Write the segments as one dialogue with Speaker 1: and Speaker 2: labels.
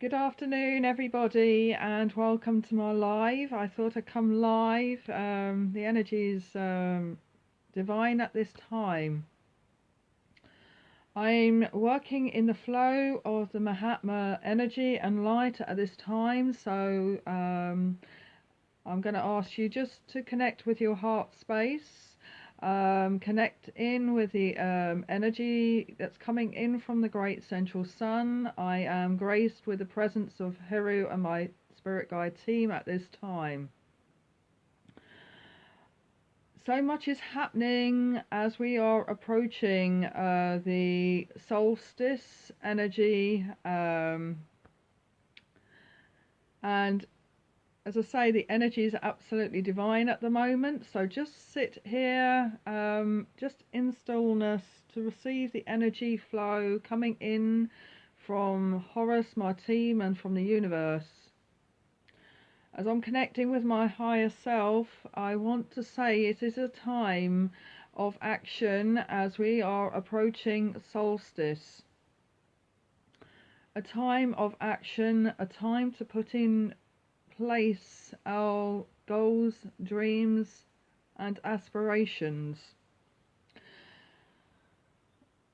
Speaker 1: Good afternoon, everybody, and welcome to my live. I thought I'd come live. The energy is divine at this time. I'm working in the flow of the Mahatma energy and light at this time, so I'm going to ask you just to connect with your heart space. Connect in with the energy that's coming in from the great central sun. I am graced with the presence of Heru and my spirit guide team at this time. So much is happening as we are approaching the solstice energy, and as I say, the energy is absolutely divine at the moment, so just sit here, just in stillness to receive the energy flow coming in from Horus, my team, and from the universe. As I'm connecting with my higher self, I want to say it is a time of action as we are approaching solstice. A time of action, a time to put in place our goals, dreams, and aspirations.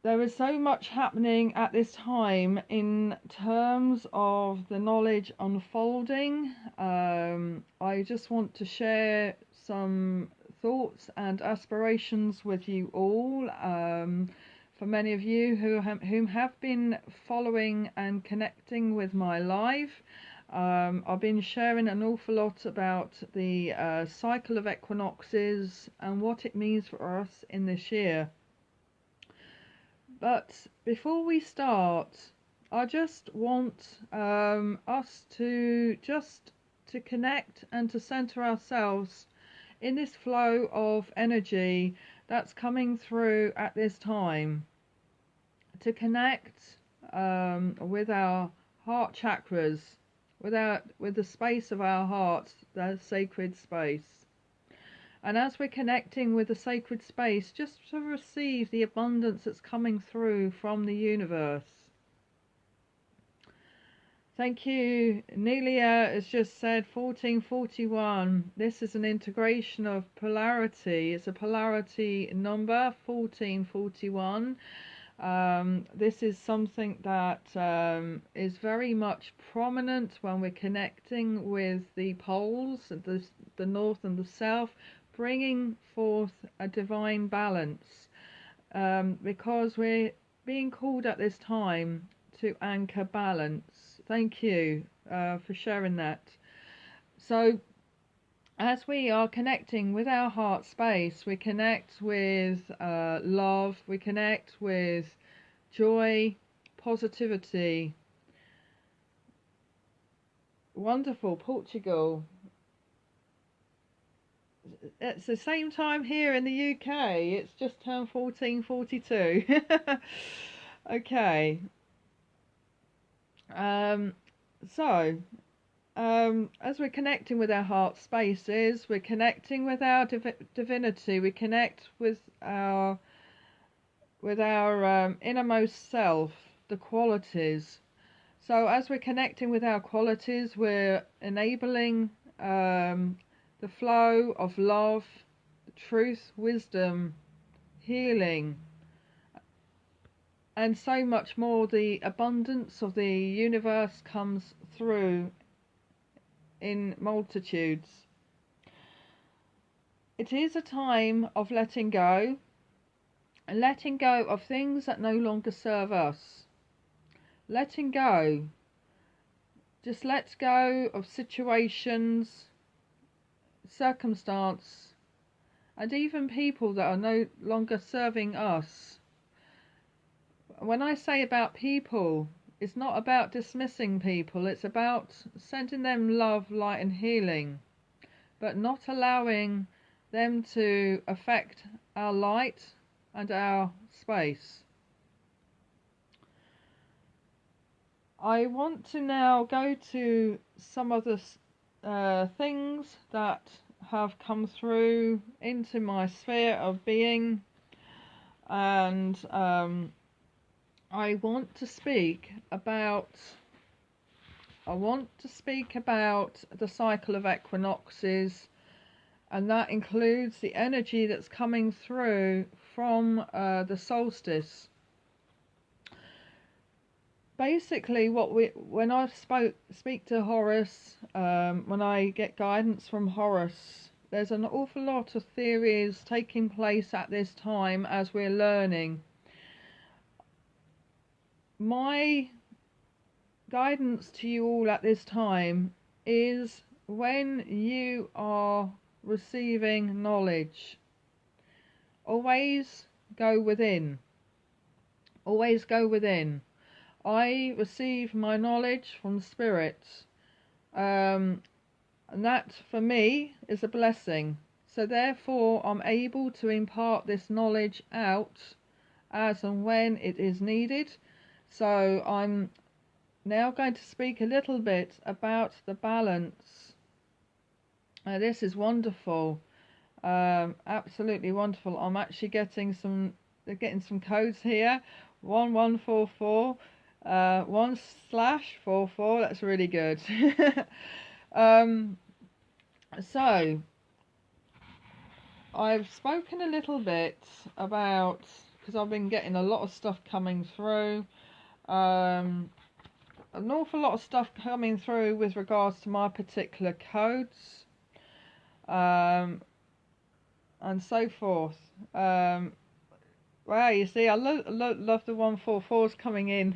Speaker 1: There is so much happening at this time in terms of the knowledge unfolding. I just want to share some thoughts and aspirations with you all. For many of you whom have been following and connecting with my live, I've been sharing an awful lot about the cycle of equinoxes and what it means for us in this year. But before we start, I just want us to connect and to center ourselves in this flow of energy that's coming through at this time. To connect with our heart chakras, with the space of our hearts, the sacred space. And as we're connecting with the sacred space, just to receive the abundance that's coming through from the universe. Thank you. Nelia has just said 1441. This is an integration of polarity. It's a polarity number, 1441. This is something that is very much prominent when we're connecting with the poles, the north and the south, bringing forth a divine balance, because we're being called at this time to anchor balance. Thank you for sharing that. So as we are connecting with our heart space, we connect with love, we connect with joy, positivity. Wonderful, Portugal. It's the same time here in the UK. It's just turned 1442. Okay. As we're connecting with our heart spaces, we're connecting with our divinity. We connect with our innermost self, the qualities. So as we're connecting with our qualities, we're enabling the flow of love, truth, wisdom, healing, and so much more. The abundance of the universe comes through in multitudes. It is a time of letting go, and letting go of things that no longer serve us. Letting go. Just let go of situations, circumstance, and even people that are no longer serving us. When I say about people, it's not about dismissing people, it's about sending them love, light and healing, but not allowing them to affect our light and our space. I want to now go to some of the things that have come through into my sphere of being, and I want to speak about I want to speak about the cycle of equinoxes, and that includes the energy that's coming through from the solstice. Basically, when I speak to Horus, when I get guidance from Horus, there's an awful lot of theories taking place at this time as we're learning. My guidance to you all at this time is, when you are receiving knowledge, always go within. Always go within. I receive my knowledge from Spirit, and that for me is a blessing. So therefore I'm able to impart this knowledge out as and when it is needed. So I'm now going to speak a little bit about the balance. This is wonderful, absolutely wonderful. I'm actually getting some codes here. 1144, 1/44. That's really good. So I've spoken a little bit about, because I've been getting a lot of stuff coming through, an awful lot of stuff coming through with regards to my particular codes, and so forth. Wow, you see, I love the 144s coming in.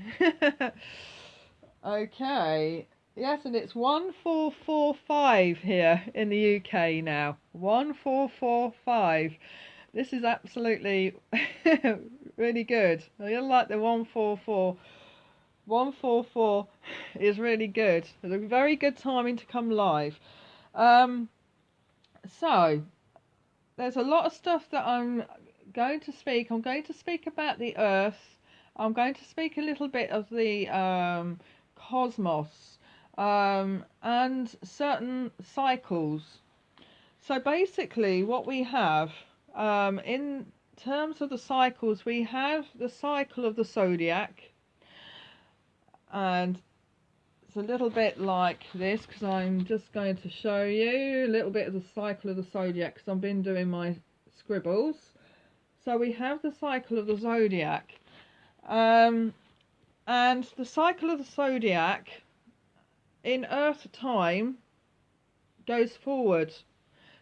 Speaker 1: Okay, yes, and it's 1445 here in the UK now. 1445. This is absolutely really good. I like the 144. 144 is really good. It's a very good timing to come live. So there's a lot of stuff that I'm going to speak. I'm going to speak about the Earth. I'm going to speak a little bit of the cosmos, and certain cycles. So basically what we have, in terms of the cycles, we have the cycle of the zodiac, and it's a little bit like this, because I'm just going to show you a little bit of the cycle of the zodiac, because I've been doing my scribbles. So we have the cycle of the zodiac, and the cycle of the zodiac in Earth time goes forward,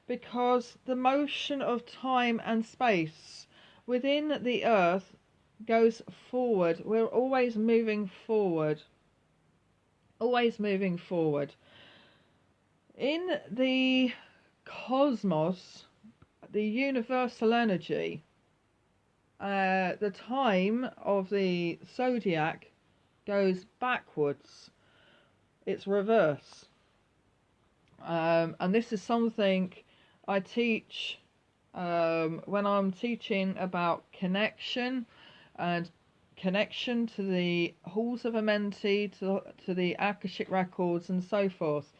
Speaker 1: because the motion of time and space within the Earth goes forward. We're always moving forward. Always moving forward. In the cosmos, the universal energy, the time of the zodiac goes backwards. It's reverse. And this is something I teach when I'm teaching about connection, and connection to the halls of Amenti, to the Akashic Records, and so forth.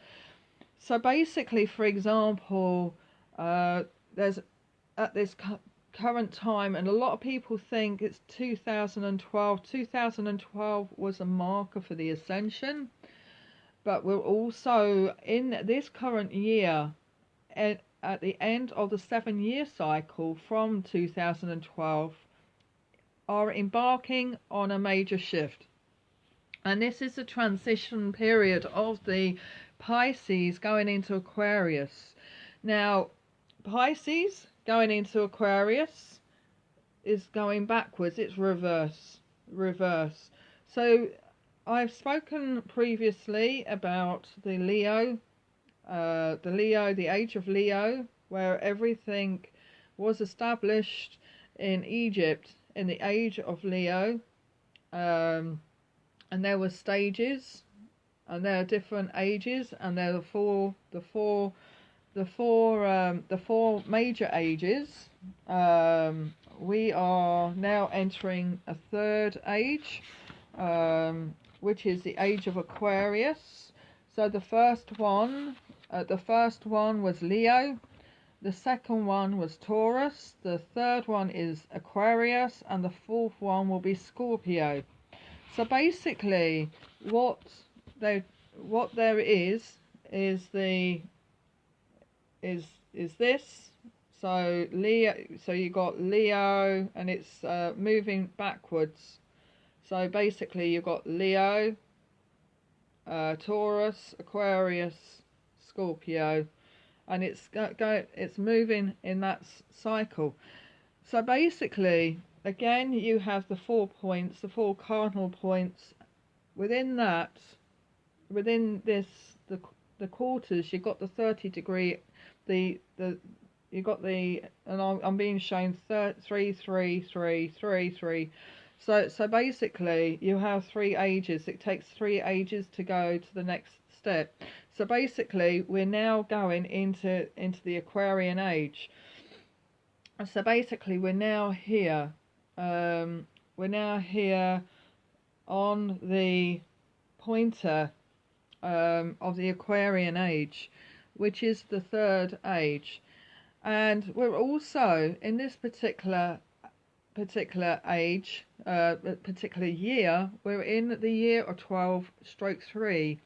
Speaker 1: So basically, for example, there's at this current time, and a lot of people think it's 2012. 2012 was a marker for the Ascension, but we're also in this current year, at the end of the 7-year cycle from 2012, are embarking on a major shift. And this is the transition period of the Pisces going into Aquarius. Now, Pisces going into Aquarius is going backwards. It's reverse. So I've spoken previously about the Leo, the age of Leo, where everything was established in Egypt in the age of Leo, and there were stages, and there are different ages, and there are the four major ages. We are now entering a third age, which is the age of Aquarius. So the first one was Leo. The second one was Taurus, the third one is Aquarius, and the fourth one will be Scorpio. So basically what they're what there is the is this. So Leo, so you got Leo, and it's moving backwards. So basically you've got Leo, Taurus, Aquarius, Scorpio, and it's moving in that cycle. So basically, again, you have the 4 points, the 4 cardinal points. Within that, within this, the quarters, you've got the 30-degree, you got the, and I'm being shown 3, 3, 3, 3, 3. So basically, you have 3 ages. It takes 3 ages to go to the next step. So basically, we're now going into the Aquarian age. So basically, we're now here. We're now here on the pointer of the Aquarian age, which is the 3rd age, and we're also in this particular age, particular year. We're in the year of 12/3.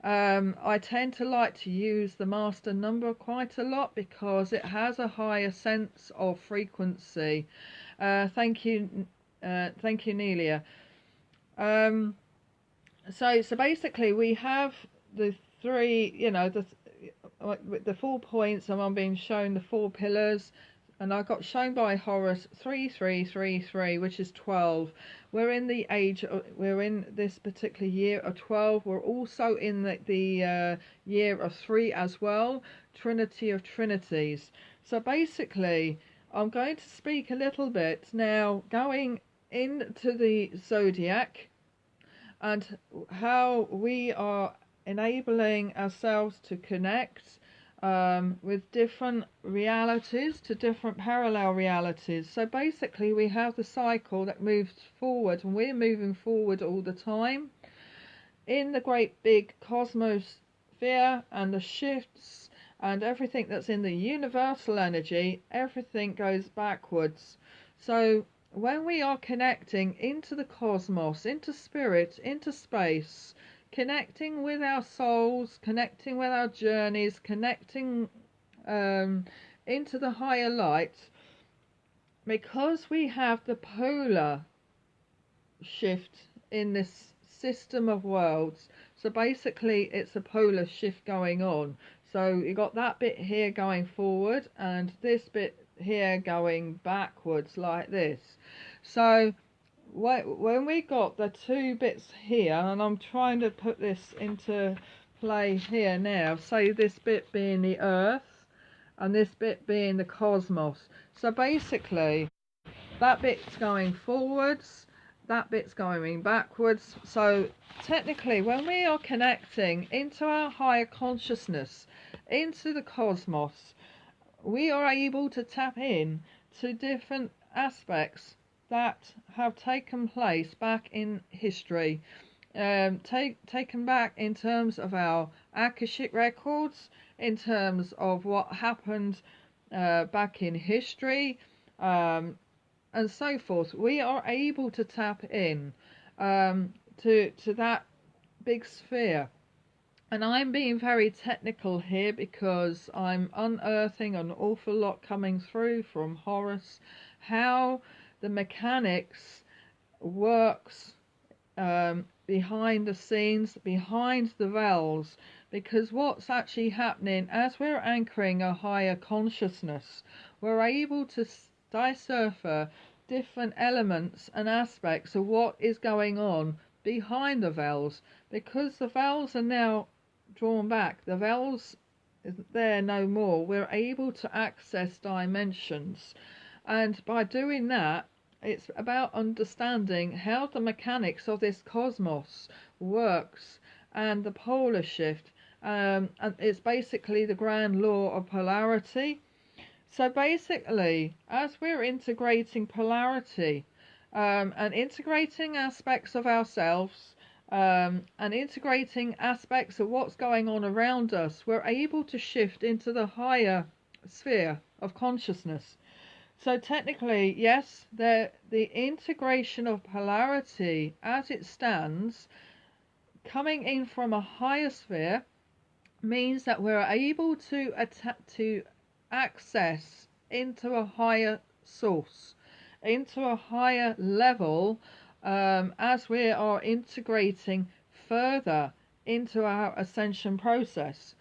Speaker 1: I tend to like to use the master number quite a lot because it has a higher sense of frequency. Thank you, Nelia. So basically we have the 3, the 4 points, and I'm being shown the 4 pillars, and I got shown by Horus 3, 3, 3, 3, which is 12. We're in the age, we're in this particular year of 12. We're also in the year of 3 as well, Trinity of Trinities. So basically, I'm going to speak a little bit now, going into the zodiac, and how we are enabling ourselves to connect with different realities, to different parallel realities. So basically we have the cycle that moves forward, and we're moving forward all the time in the great big cosmosphere, and the shifts and everything that's in the universal energy, everything goes backwards. So when we are connecting into the cosmos, into spirit, into space, connecting with our souls, connecting with our journeys, connecting into the higher light, because we have the polar shift in this system of worlds. So basically it's a polar shift going on. So you got that bit here going forward, and this bit here going backwards like this. So when we got the 2 bits here, and I'm trying to put this into play here now, so this bit being the earth and this bit being the cosmos. So basically that bit's going forwards, that bit's going backwards. So technically when we are connecting into our higher consciousness, into the cosmos, we are able to tap in to different aspects that have taken place back in history, taken back in terms of our Akashic Records, in terms of what happened back in history, and so forth. We are able to tap in to that big sphere. And I'm being very technical here because I'm unearthing an awful lot coming through from Horus, how the mechanics works behind the scenes, behind the veils, because what's actually happening as we're anchoring a higher consciousness, we're able to decipher different elements and aspects of what is going on behind the veils, because the veils are now drawn back. The veils isn't there no more. We're able to access dimensions, and by doing that, it's about understanding how the mechanics of this cosmos works, and the polar shift, and it's basically the grand law of polarity. So basically, as we're integrating polarity and integrating aspects of ourselves, and integrating aspects of what's going on around us, we're able to shift into the higher sphere of consciousness. So technically, yes, the integration of polarity as it stands coming in from a higher sphere means that we're able to access into a higher source, into a higher level, as we are integrating further into our ascension process.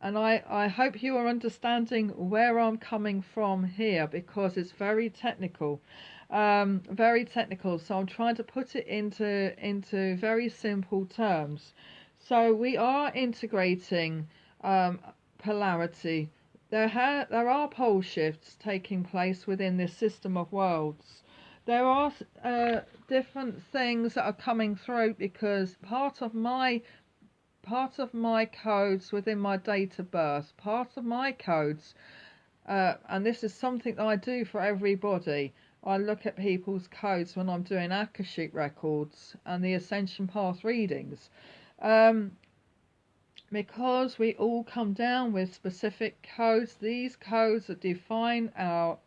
Speaker 1: And I hope you are understanding where I'm coming from here, because it's very technical. Very technical, so I'm trying to put it into very simple terms. So we are integrating polarity. There are pole shifts taking place within this system of worlds. There are different things that are coming through, because part of my codes within my date of birth, part of my codes, and this is something that I do for everybody. I look at people's codes when I'm doing Akashic Records and the Ascension Path readings, because we all come down with specific codes. These codes that define our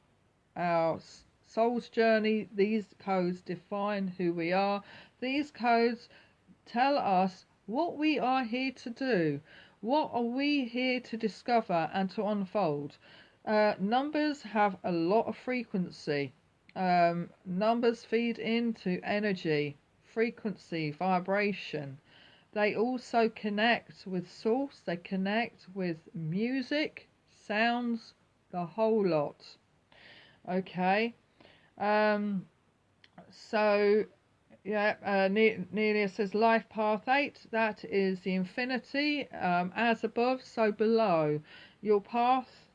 Speaker 1: soul's journey. These codes define who we are. These codes tell us what we are here to do. What are we here to discover and to unfold? Numbers have a lot of frequency. Numbers feed into energy, frequency, vibration. They also connect with source. They connect with music, sounds, the whole lot. Okay. So yeah, Nelia says life path 8, that is the infinity, as above so below. Your path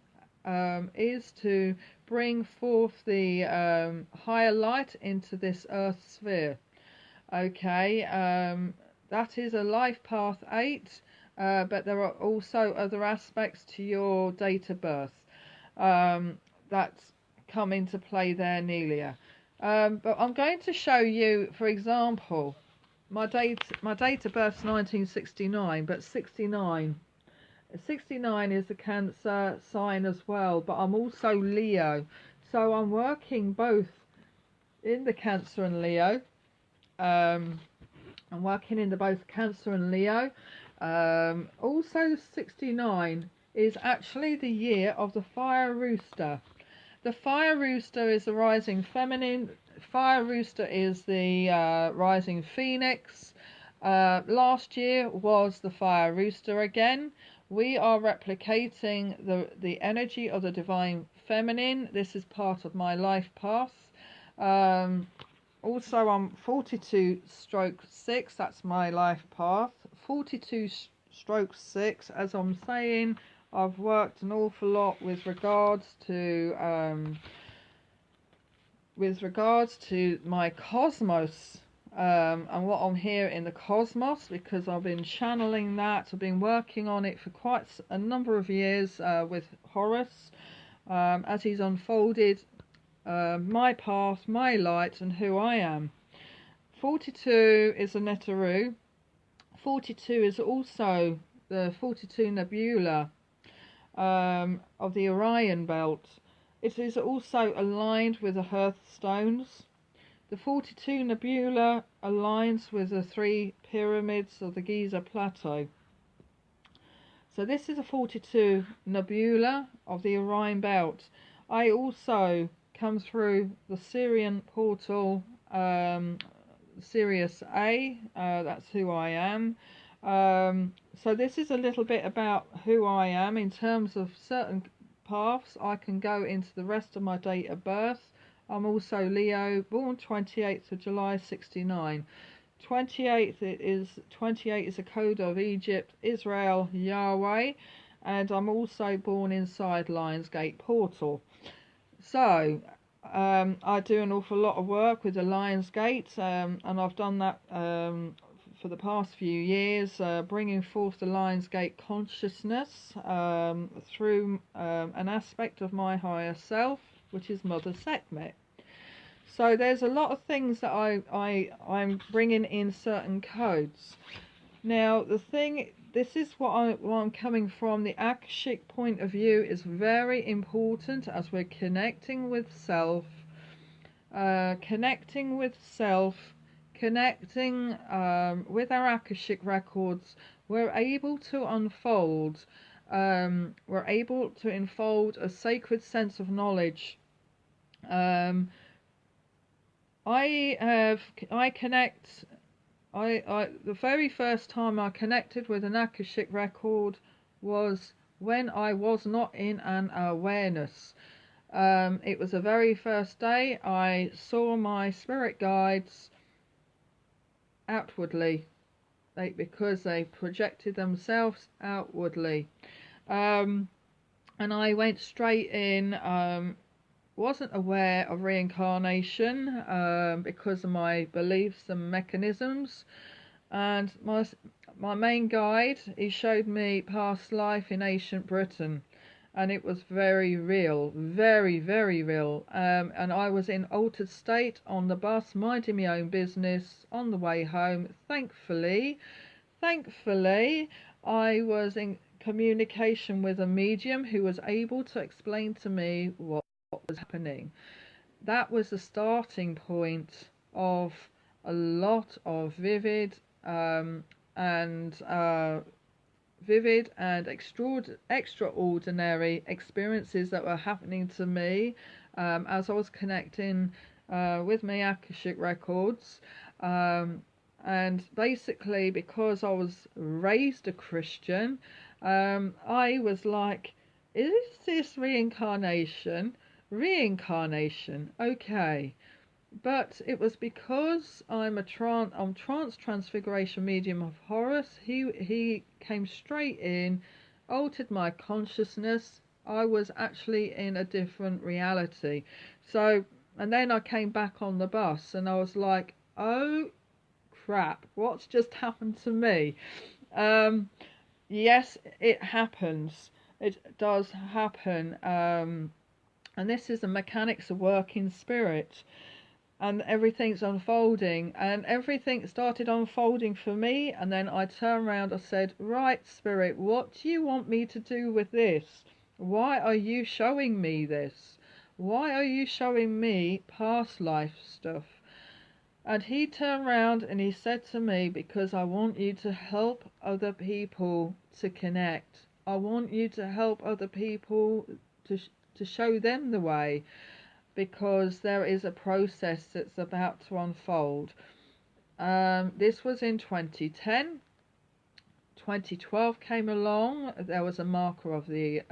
Speaker 1: is to bring forth the higher light into this earth sphere. Okay, that is a life path 8, but there are also other aspects to your date of birth that come into play there, Nelia. But I'm going to show you, for example, my date of birth is 1969, but 69 is a Cancer sign as well, but I'm also Leo, so I'm working both in the Cancer and Leo. I'm working in both Cancer and Leo. Also 69 is actually the year of the Fire Rooster. The Fire Rooster is the rising feminine. Fire Rooster is the rising phoenix. Last year was the Fire Rooster again. We are replicating the energy of the divine feminine. This is part of my life path. Also, I'm 42/6. That's my life path. 42/6. As I'm saying, I've worked an awful lot with regards to my cosmos, and what I'm here in the cosmos, because I've been channeling that. I've been working on it for quite a number of years with Horus, as he's unfolded my path, my light, and who I am. 42 is a Neteru. 42 is also the 42 Nebula of the Orion belt. It is also aligned with the Hearthstones. The 42 Nebula aligns with the 3 pyramids of the Giza Plateau. So this is a 42 Nebula of the Orion belt. I also come through the Sirian portal, Sirius A, that's who I am. So this is a little bit about who I am in terms of certain paths. I can go into the rest of my date of birth. I'm also Leo, born 28th of July 69. 28 is a code of Egypt, Israel, Yahweh, and I'm also born inside Lionsgate portal. So I do an awful lot of work with the Lionsgate, and I've done that for the past few years, bringing forth the Lionsgate consciousness through an aspect of my higher self, which is Mother Sekhmet. So there's a lot of things that I'm bringing in certain codes. Now this is what I'm coming from. The Akashic point of view is very important as we're connecting with self, connecting with our Akashic Records, we're able to unfold, we're able to unfold a sacred sense of knowledge. I connect. The very first time I connected with an Akashic record was when I was not in an awareness. It was the very first day I saw my spirit guides outwardly, because they projected themselves outwardly, and I went straight in. Wasn't aware of reincarnation because of my beliefs and mechanisms, and my main guide, he showed me past life in ancient Britain, and it was very real, very, very real. And I was in altered state on the bus, minding my own business on the way home. Thankfully, I was in communication with a medium who was able to explain to me what was happening. That was the starting point of a lot of vivid and extraordinary experiences that were happening to me as I was connecting with my Akashic Records. And basically, because I was raised a Christian, I was like, is this reincarnation? Reincarnation, okay. But it was because I'm trance transfiguration medium of Horus. He came straight in, altered my consciousness. I was actually in a different reality. So, and then I came back on the bus and I was like, oh crap, what's just happened to me? Yes, it happens. It does happen. And this is the mechanics of working spirit. And everything's unfolding, and everything started unfolding for me, and then I turned around and said, right, spirit, what do you want me to do with this? Why are you showing me this? Why are you showing me past life stuff? And he turned around and he said to me, because I want you to help other people to connect. I want you to help other people to show them the way, because there is a process that's about to unfold. This was in 2010. 2012 came along. There was a marker of the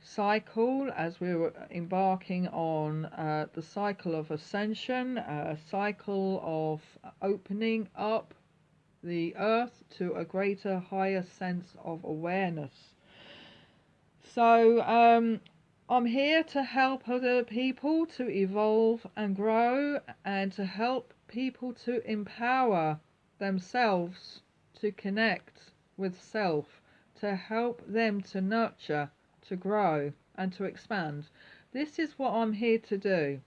Speaker 1: cycle as we were embarking on the cycle of ascension, a cycle of opening up the earth to a greater, higher sense of awareness. So I'm here to help other people to evolve and grow, and to help people to empower themselves to connect with self, to help them to nurture, to grow and to expand. This is what I'm here to do.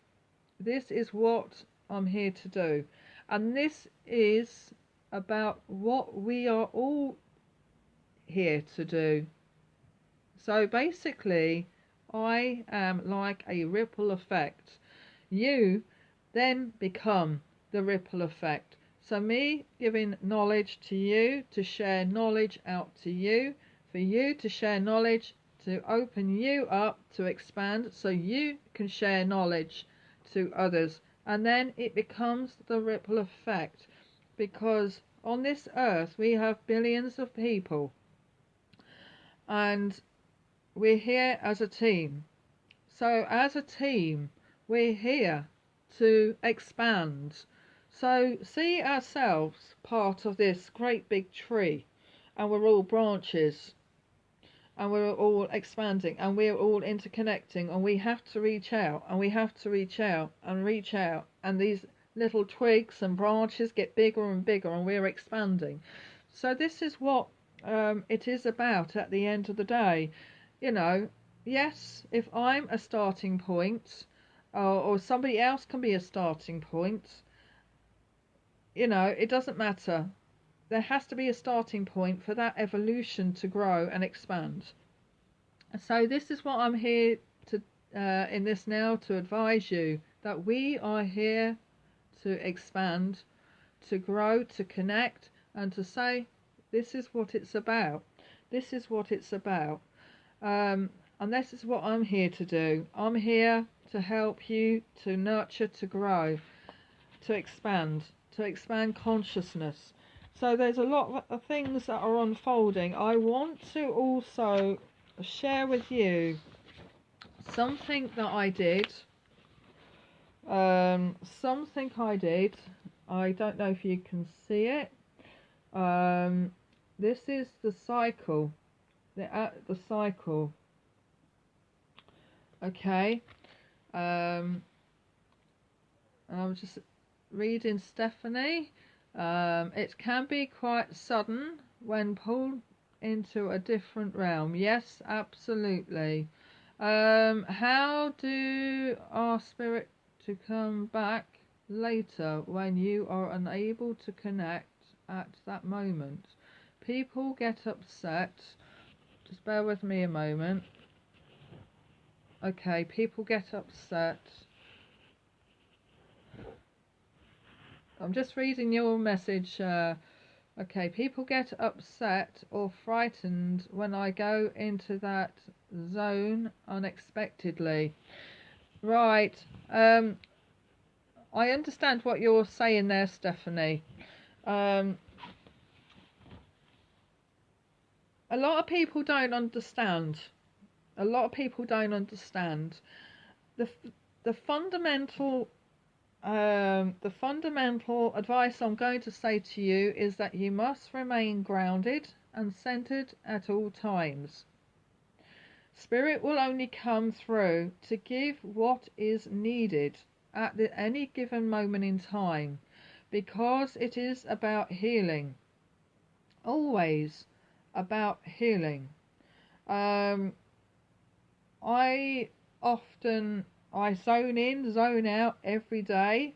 Speaker 1: This is what I'm here to do. And this is about what we are all here to do. So basically, I am like a ripple effect. You then become the ripple effect. So me giving knowledge to you, to share knowledge out to you, for you to share knowledge, to open you up, to expand, so you can share knowledge to others. And then it becomes the ripple effect, because on this earth we have billions of people, and we're here as a team. So as a team, we're here to expand. So see ourselves part of this great big tree, and we're all branches, and we're all expanding, and we're all interconnecting, and we have to reach out, and we have to reach out and reach out, and these little twigs and branches get bigger and bigger, and we're expanding. So this is what it is about at the end of the day. You know, yes, if I'm a starting point, or somebody else can be a starting point, you know, it doesn't matter. There has to be a starting point for that evolution to grow and expand. So this is what I'm here to in this now, to advise you that we are here to expand, to grow, to connect, and to say, this is what it's about. This is what it's about. And this is what I'm here to do. I'm here to help you to nurture, to grow, to expand consciousness. So there's a lot of things that are unfolding. I want to also share with you something that I did. Something I did. I don't know if you can see it. This is the cycle. The cycle. Okay. I'm just reading Stephanie. It can be quite sudden when pulled into a different realm. Yes, absolutely. How do our spirit to come back later when you are unable to connect at that moment? People get upset. Just bear with me a moment. Okay, people get upset. I'm just reading your message. Okay, people get upset or frightened when I go into that zone unexpectedly. Right. I understand what you're saying there, Stephanie. A lot of people don't understand. A lot of people don't understand. The fundamental advice I'm going to say to you is that you must remain grounded and centered at all times. Spirit will only come through to give what is needed at any given moment in time, because it is about healing. Always about healing. I zone in, zone out every day,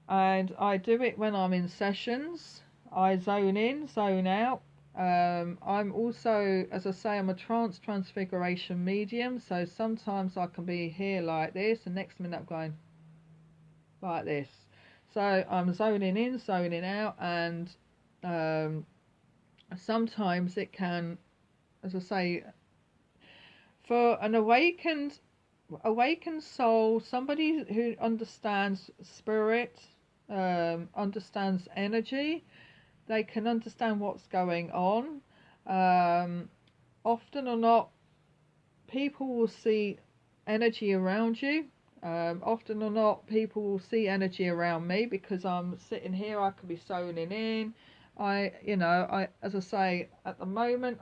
Speaker 1: and I do it when I'm in sessions. I zone in, zone out. I'm also, as I say, I'm a transfiguration medium, so sometimes I can be here like this, and next minute I'm going like this. So I'm zoning in, zoning out, and sometimes it can, as I say, for an awakened soul, somebody who understands spirit, understands energy, they can understand what's going on. Often or not, people will see energy around you. Often or not, people will see energy around me because I'm sitting here. I could be zoning in. As I say, at the moment,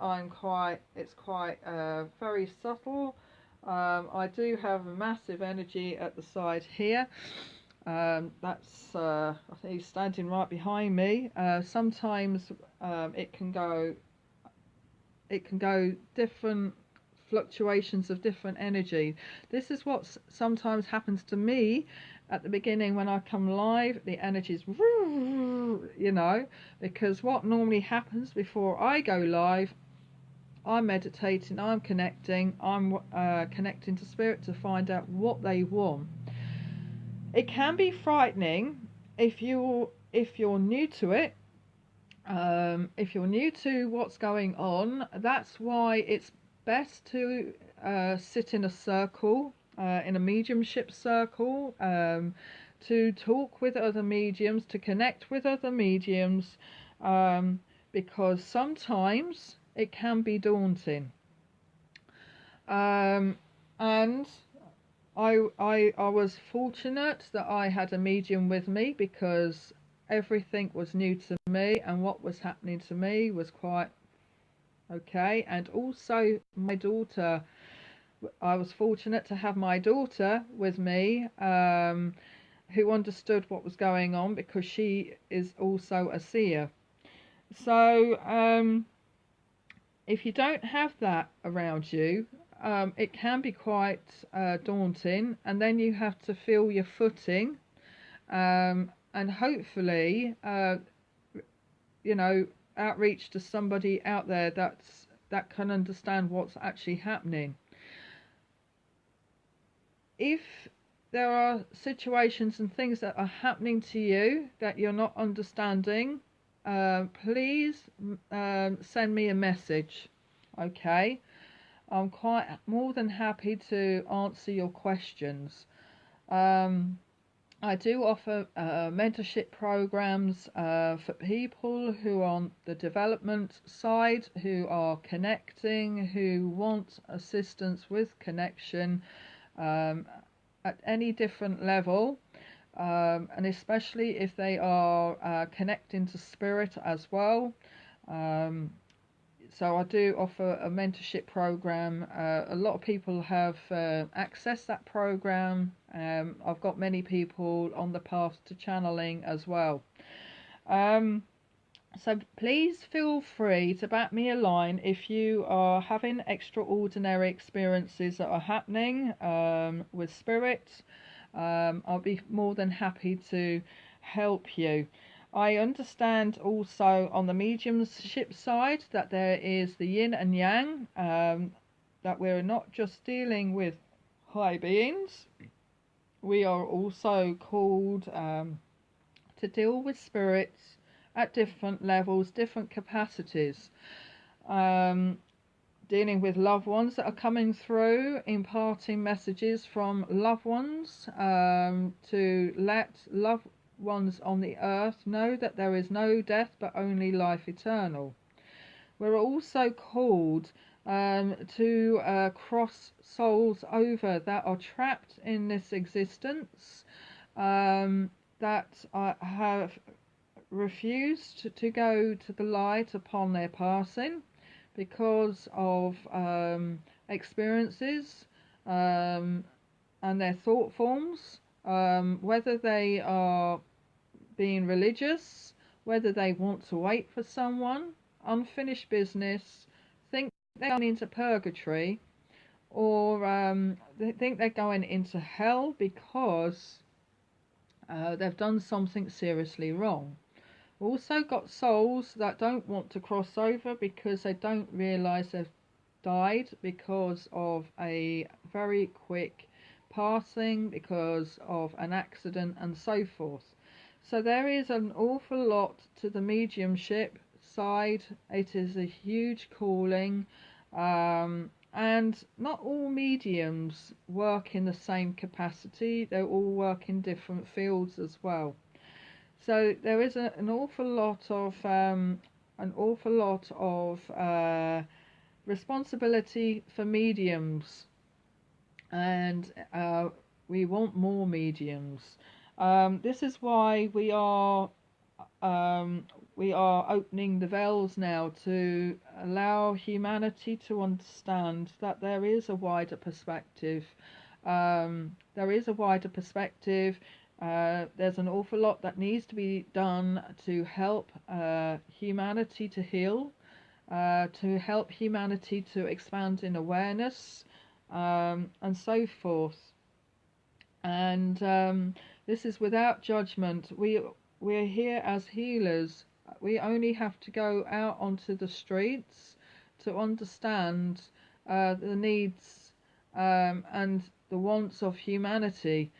Speaker 1: it's quite very subtle. I do have massive energy at the side here. That's I think he's standing right behind me. Sometimes it can go different fluctuations of different energy. This is what sometimes happens to me at the beginning when I come live. The energy's because what normally happens before I go live, I'm meditating, I'm connecting to spirit to find out what they want. It can be frightening if you're new to it. If you're new to what's going on, that's why it's best to sit in a circle, in a mediumship circle, to talk with other mediums, to connect with other mediums, because sometimes it can be daunting. And I was fortunate that I had a medium with me, because everything was new to me, and what was happening to me was quite okay. And also my daughter, I was fortunate to have my daughter with me, who understood what was going on, because she is also a seer. So if you don't have that around you, it can be quite daunting, and then you have to feel your footing, and hopefully outreach to somebody out there that can understand what's actually happening. If there are situations and things that are happening to you that you're not understanding, please send me a message. Okay, I'm quite more than happy to answer your questions. I do offer mentorship programs for people who are on the development side, who are connecting, who want assistance with connection at any different level, and especially if they are connecting to spirit as well. So I do offer a mentorship program. A lot of people have accessed that program. I've got many people on the path to channeling as well. So please feel free to back me a line if you are having extraordinary experiences that are happening with spirit. I'll be more than happy to help you. I understand also on the mediumship side that there is the yin and yang, that we're not just dealing with high beings. We are also called to deal with spirits at different levels, different capacities, dealing with loved ones that are coming through, imparting messages from loved ones to let loved ones on the earth know that there is no death but only life eternal. We're also called to cross souls over that are trapped in this existence, that have refused to go to the light upon their passing because of experiences and their thought forms, whether they are being religious, whether they want to wait for someone, unfinished business, think they're going into purgatory, or they think they're going into hell because they've done something seriously wrong. Also got souls that don't want to cross over because they don't realise they've died because of a very quick passing, because of an accident and so forth. So there is an awful lot to the mediumship side. It is a huge calling, and not all mediums work in the same capacity. They all work in different fields as well. So there is an awful lot of responsibility for mediums, and we want more mediums. This is why we are opening the veils now to allow humanity to understand that there is a wider perspective. There is a wider perspective. There's an awful lot that needs to be done to help humanity to heal, to help humanity to expand in awareness, and so forth. And this is without judgment. We're here as healers. We only have to go out onto the streets to understand the needs and the wants of humanity.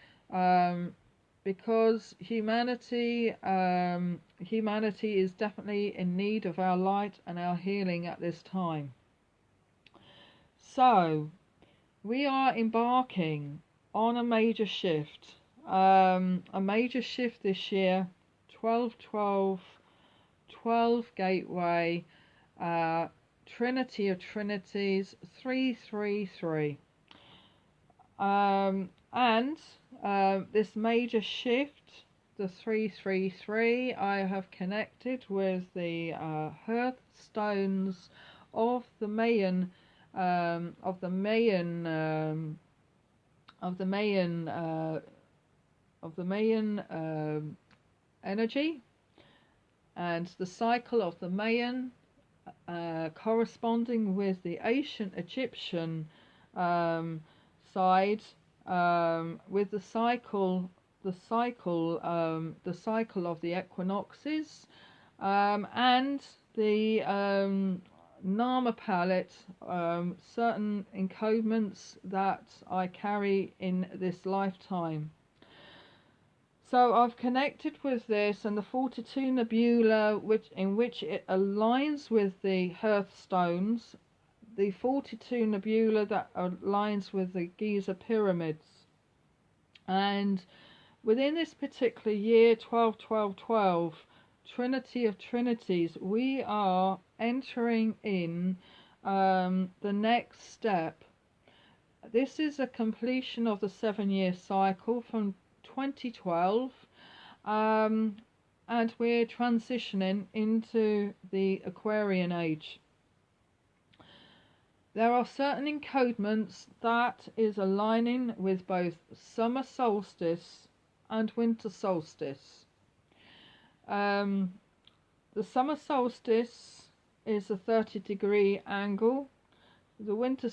Speaker 1: Because humanity is definitely in need of our light and our healing at this time. So we are embarking on a major shift. A major shift this year, 12-12, 12 gateway, Trinity of Trinities, 333. And this major shift, the 333, I have connected with the hearthstones of the Mayan energy, and the cycle of the Mayan corresponding with the ancient Egyptian side, with the cycle of the equinoxes, and the Nama palette, certain encodements that I carry in this lifetime. So I've connected with this and the 42 nebula, in which it aligns with the hearthstones, the 42 nebula that aligns with the Giza pyramids. And within this particular year, 12-12-12, Trinity of Trinities, we are entering in the next step. This is a completion of the 7-year cycle from 2012, and we're transitioning into the Aquarian age. There are certain encodements that is aligning with both summer solstice and winter solstice. The summer solstice is a 30-degree angle. The winter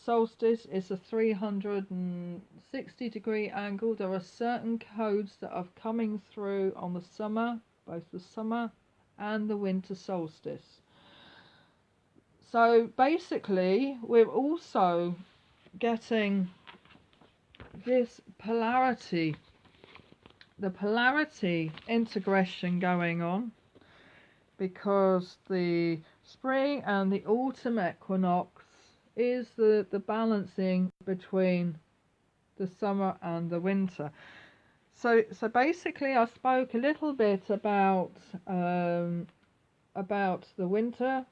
Speaker 1: solstice is a 360-degree angle. There are certain codes that are coming through on the summer, both the summer and the winter solstice. So basically, we're also getting this polarity, the polarity integration going on, because the spring and the autumn equinox is the balancing between the summer and the winter. So basically, I spoke a little bit about the winter.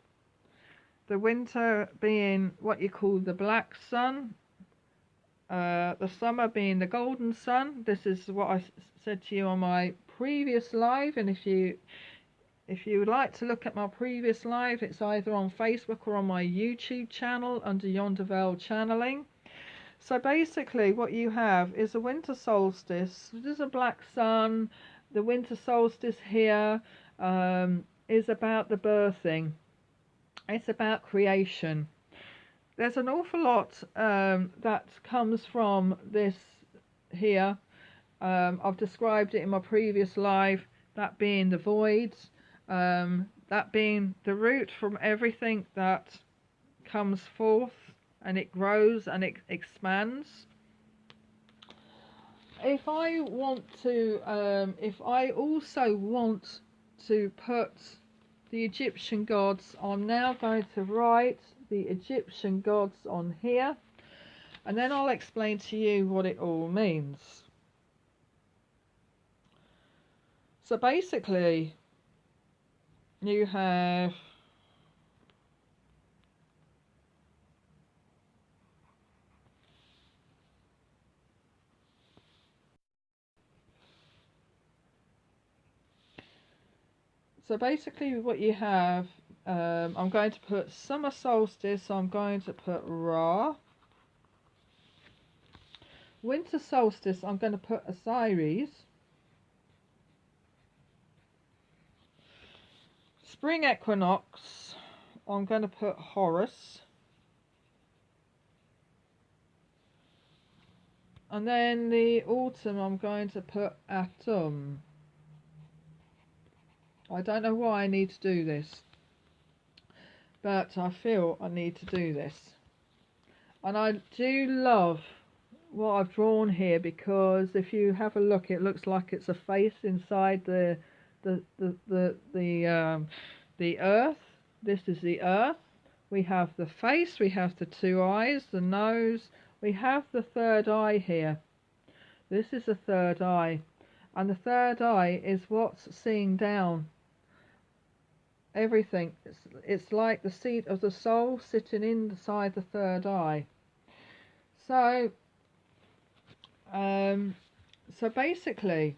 Speaker 1: The winter being what you call the black sun, the summer being the golden sun. This is what I said to you on my previous live, and if you would like to look at my previous live, it's either on Facebook or on my YouTube channel under Yonder Veil Channeling. So basically what you have is a winter solstice. There's a black sun. The winter solstice here is about the birthing. It's about creation. There's an awful lot that comes from this here. I've described it in my previous live, that being the voids, that being the root from everything that comes forth, and it grows and it expands. If I also want to put the Egyptian gods, I'm now going to write the Egyptian gods on here, and then I'll explain to you what it all means. So basically, you have what you have, I'm going to put summer solstice, I'm going to put Ra. Winter solstice, I'm going to put Osiris. Spring equinox, I'm going to put Horus. And then the autumn, I'm going to put Atum. I don't know why I need to do this, but I feel I need to do this. And I do love what I've drawn here, because if you have a look, it looks like it's a face inside the earth. This is the earth. We have the face, we have the two eyes, the nose, we have the third eye here. This is the third eye, and the third eye is what's seeing down everything. It's like the seat of the soul sitting inside the third eye. So basically,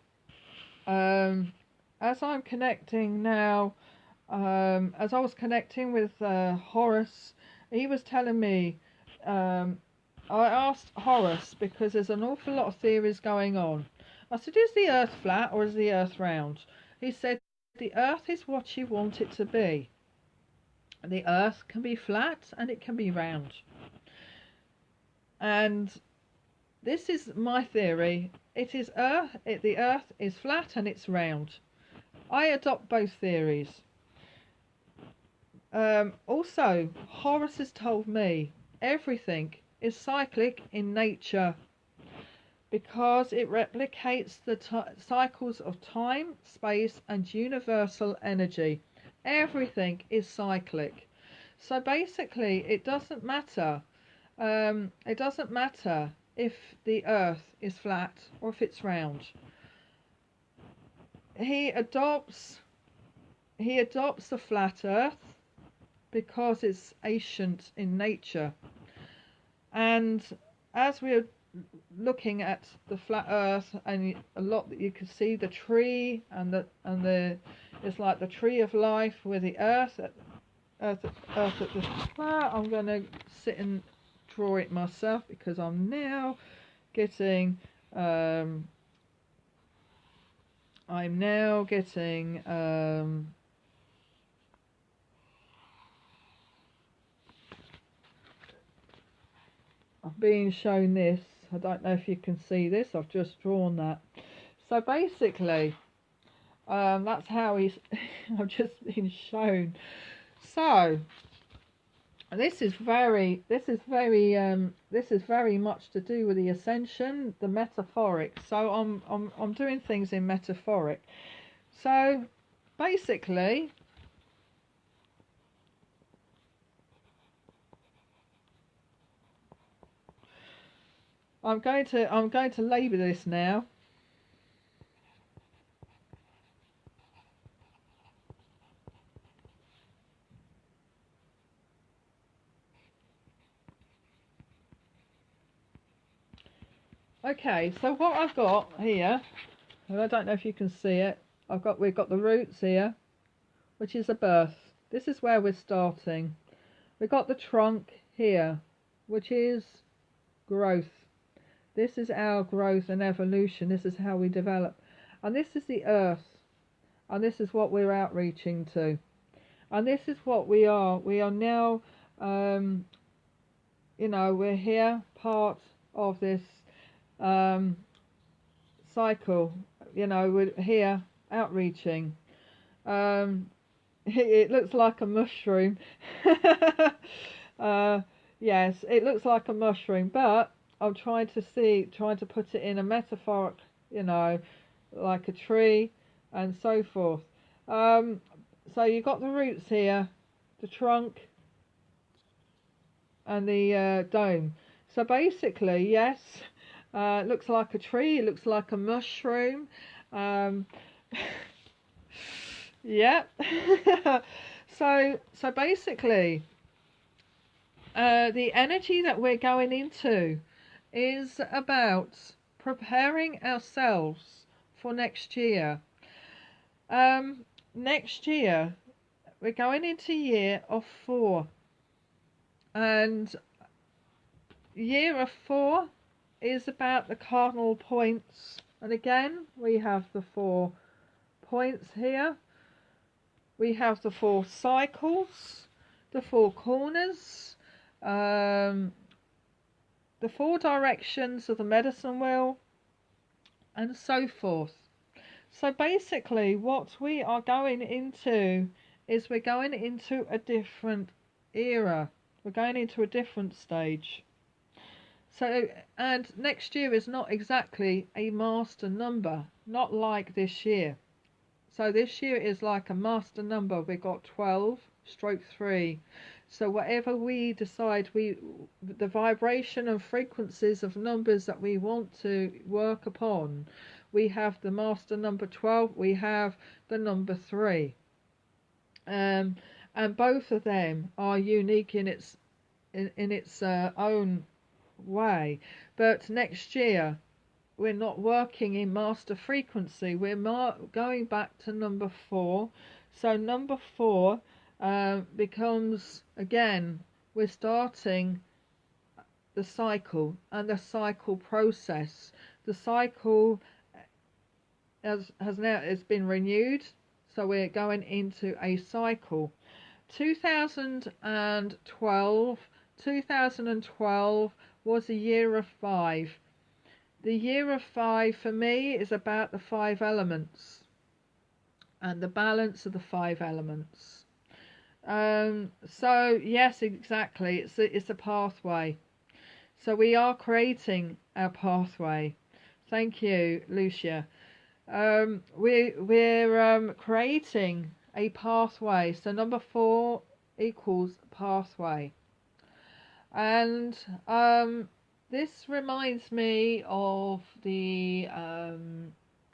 Speaker 1: as I'm connecting now, as I was connecting with Horus, he was telling me, I asked Horus, because there's an awful lot of theories going on. I said, is the earth flat or is the earth round? He said, the earth is what you want it to be. The earth can be flat and it can be round. And this is my theory. It is the earth is flat and it's round. I adopt both theories. Also, Horus has told me everything is cyclic in nature because it replicates the cycles of time, space, and universal energy. Everything is cyclic. So basically, it doesn't matter. It doesn't matter if the Earth is flat or if it's round. He adopts the flat Earth because it's ancient in nature. And as we're looking at the flat Earth, and a lot that you can see the tree and the it's like the tree of life with the Earth at the flat. I'm going to sit and draw it myself because I'm now getting I'm being shown this. I don't know if you can see this. I've just drawn that. So basically, that's how he's. I've just been shown. So this is very much to do with the ascension, the metaphoric. So I'm doing things in metaphoric. So basically, I'm going to label this now. Okay, so what I've got here, and I don't know if you can see it, we've got the roots here, which is a birth. This is where we're starting. We've got the trunk here, which is growth. This is our growth and evolution. This is how we develop. And this is the earth. And this is what we're outreaching to. And this is what we are. We are now, we're here, part of this cycle. We're here, outreaching. It looks like a mushroom. Yes, it looks like a mushroom, but I'm trying to put it in a metaphoric, like a tree and so forth. So you've got the roots here, the trunk, and the dome. So basically, yes, it looks like a tree, it looks like a mushroom. Yeah. So basically, the energy that we're going into is about preparing ourselves for next year. Next year, we're going into year of 4. And year of 4 is about the cardinal points. And again, we have the 4 points here. We have the 4 cycles, the 4 corners, the 4 directions of the medicine wheel, and so forth. So basically, what we are going into is we're going into a different era. We're going into a different stage. So, and next year is not exactly a master number, not like this year. So this year is like a master number. We got 12/3. So whatever we decide, the vibration and frequencies of numbers that we want to work upon, we have the master number 12. We have the number 3, and both of them are unique in its own way. But next year, we're not working in master frequency. We're going back to number 4. So number 4 becomes, again, we're starting the cycle and the cycle process. The cycle has been renewed, so we're going into a cycle. 2012 was a year of 5. The year of 5 for me is about the 5 elements and the balance of the 5 elements. So yes, exactly. It's a pathway. So we are creating our pathway. Thank you, Lucia. We're creating a pathway. So number 4 equals pathway, and this reminds me of the.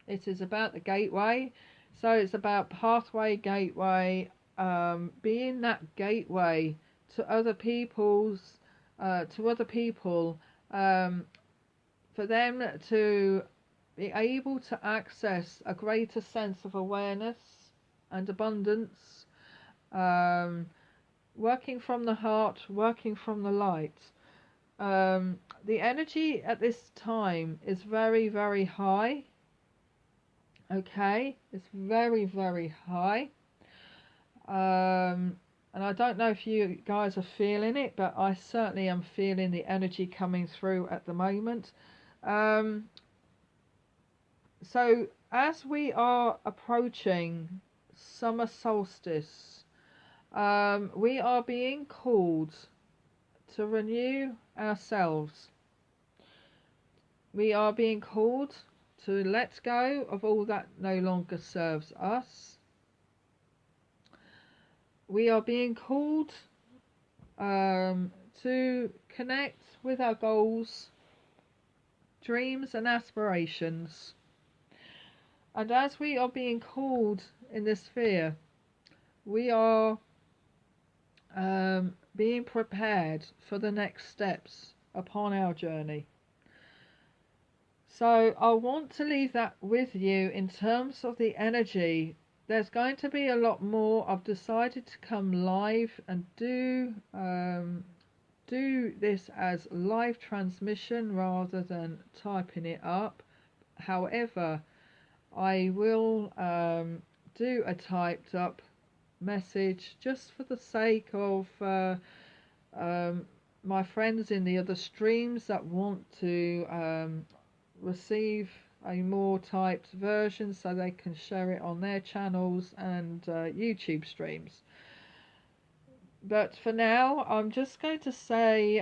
Speaker 1: It is about the gateway. So it's about pathway, gateway, being that gateway to other people's, to other people, for them to be able to access a greater sense of awareness and abundance, working from the heart, working from the light. The energy at this time is very, very high. Okay, it's very, very high. And I don't know if you guys are feeling it, but I certainly am feeling the energy coming through at the moment. So as we are approaching summer solstice, we are being called to renew ourselves. We are being called to let go of all that no longer serves us. We are being called to connect with our goals, dreams and aspirations. And as we are being called in this sphere, we are being prepared for the next steps upon our journey. So I want to leave that with you in terms of the energy. There's going to be a lot more. I've decided to come live and do this as live transmission rather than typing it up. However, I will do a typed up message just for the sake of my friends in the other streams that want to receive a more typed version so they can share it on their channels and YouTube streams. But for now, I'm just going to say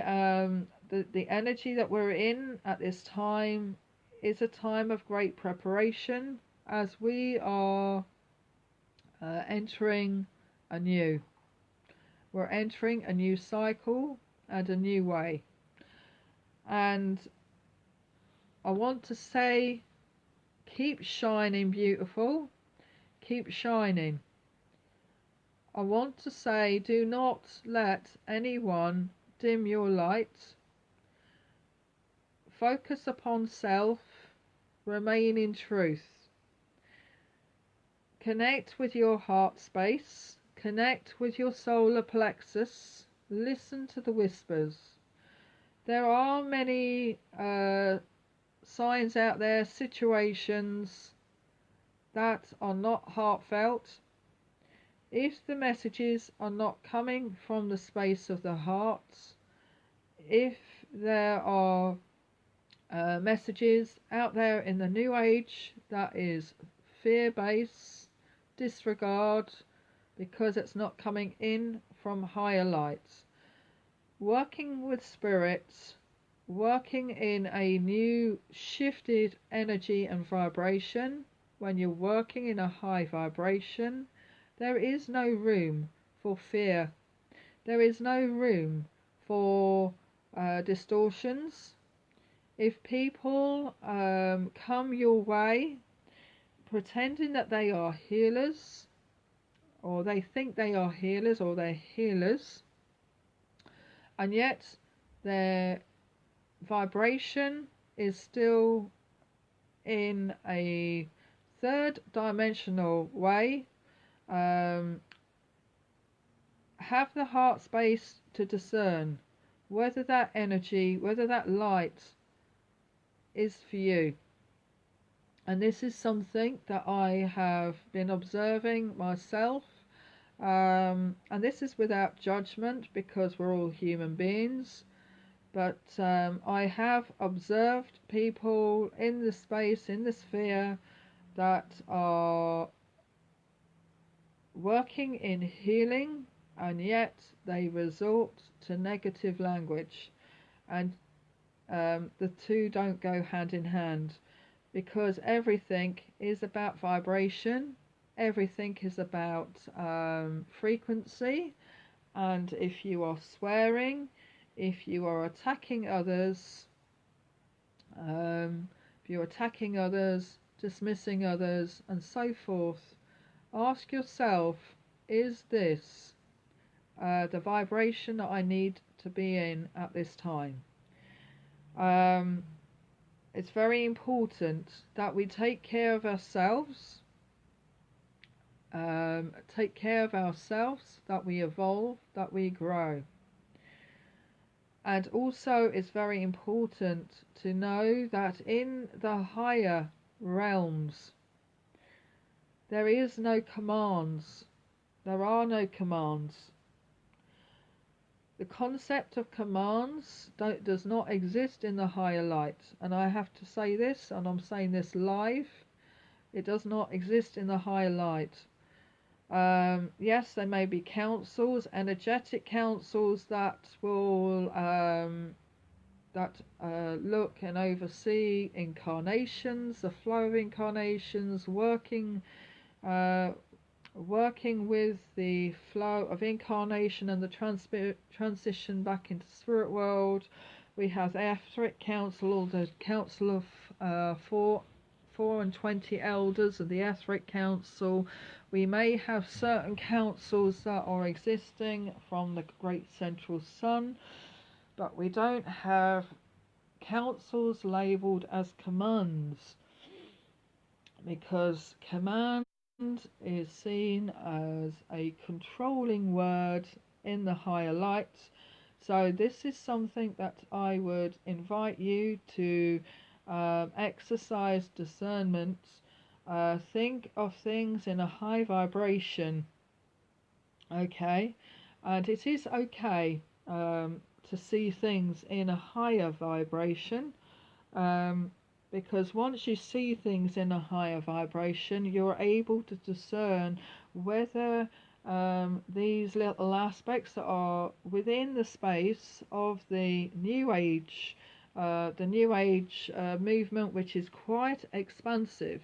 Speaker 1: the energy that we're in at this time is a time of great preparation as we are entering anew. We're entering a new cycle and a new way. And I want to say, keep shining beautiful, keep shining. I want to say, do not let anyone dim your light. Focus upon self, remain in truth. Connect with your heart space, connect with your solar plexus, listen to the whispers. There are many signs out there, situations that are not heartfelt. If the messages are not coming from the space of the heart, if there are messages out there in the new age that is fear-based, disregard, because it's not coming in from higher lights. Working with spirits, working in a new shifted energy and vibration, when you're working in a high vibration, there is no room for fear. There is no room for distortions. If people come your way pretending that they are healers, or they think they are healers, or they're healers, and yet their vibration is still in a third dimensional way, have the heart space to discern whether that energy, whether that light is for you. And this is something that I have been observing myself, and this is without judgment because we're all human beings. But I have observed people in the space, in the sphere, that are working in healing, and yet they resort to negative language, and the two don't go hand in hand, because everything is about vibration, everything is about frequency, and if you are swearing, if you are attacking others, dismissing others, and so forth, ask yourself, is this the vibration that I need to be in at this time? It's very important that we take care of ourselves, that we evolve, that we grow. And also it's very important to know that in the higher realms there is no commands. There are no commands. The concept of commands does not exist in the higher light. And I have to say this, and I'm saying this live, it does not exist in the higher light. Yes, there may be councils, energetic councils that will look and oversee incarnations, the flow of incarnations, working with the flow of incarnation and the transition back into spirit world. We have the Etheric Council, or the Council of 4 and 20 elders of the Etheric Council. We may have certain councils that are existing from the Great Central Sun, but we don't have councils labelled as commands, because command is seen as a controlling word in the higher light. So this is something that I would invite you to exercise discernment. Think of things in a high vibration, okay? And it is okay to see things in a higher vibration, because once you see things in a higher vibration, you're able to discern whether these little aspects that are within the space of the New Age, movement, which is quite expansive,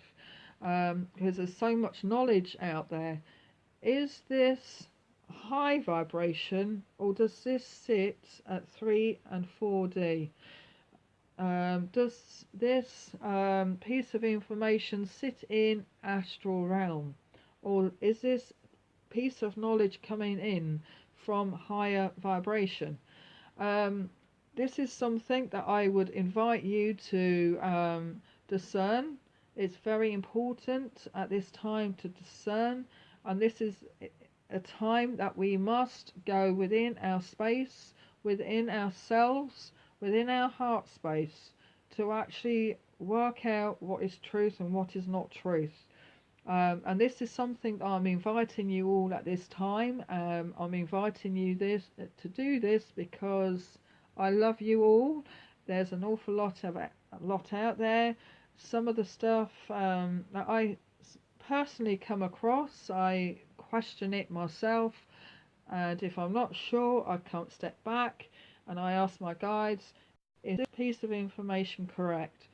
Speaker 1: because there's so much knowledge out there. Is this high vibration, or does this sit at 3 and 4D? Does this piece of information sit in astral realm, or is this piece of knowledge coming in from higher vibration? This is something that I would invite you to discern. It's very important at this time to discern, and this is a time that we must go within our space, within ourselves, within our heart space, to actually work out what is truth and what is not truth. And this is something that I'm inviting you all at this time. I'm inviting you to do this because I love you all. There's an awful lot out there. Some of the stuff that I personally come across, I question it myself, and if I'm not sure, I can't step back and I ask my guides, is this piece of information correct?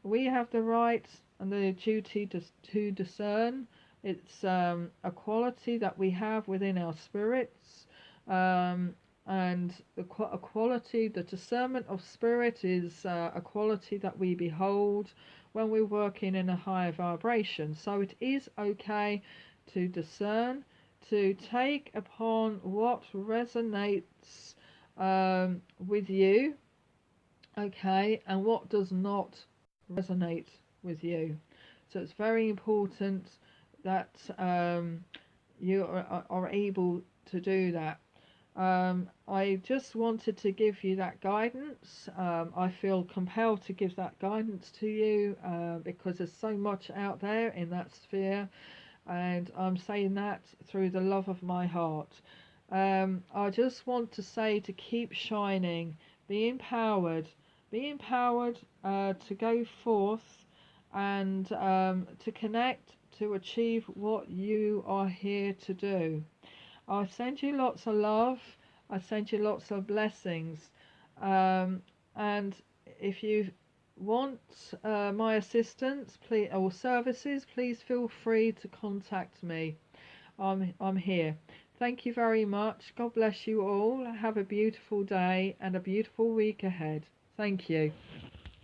Speaker 1: We have the right and the duty to discern. It's a quality that we have within our spirits, and a quality, the discernment of spirit is a quality that we behold when we're working in a higher vibration. So it is okay to discern, to take upon what resonates with you, okay, and what does not resonate with you. So it's very important that you are able to do that. I just wanted to give you that guidance. I feel compelled to give that guidance to you because there's so much out there in that sphere, and I'm saying that through the love of my heart. I just want to say to keep shining, be empowered to go forth and to connect, to achieve what you are here to do. I send you lots of love. I send you lots of blessings. And if you want my assistance, please, or services, please feel free to contact me. I'm here. Thank you very much. God bless you all. Have a beautiful day and a beautiful week ahead. Thank you.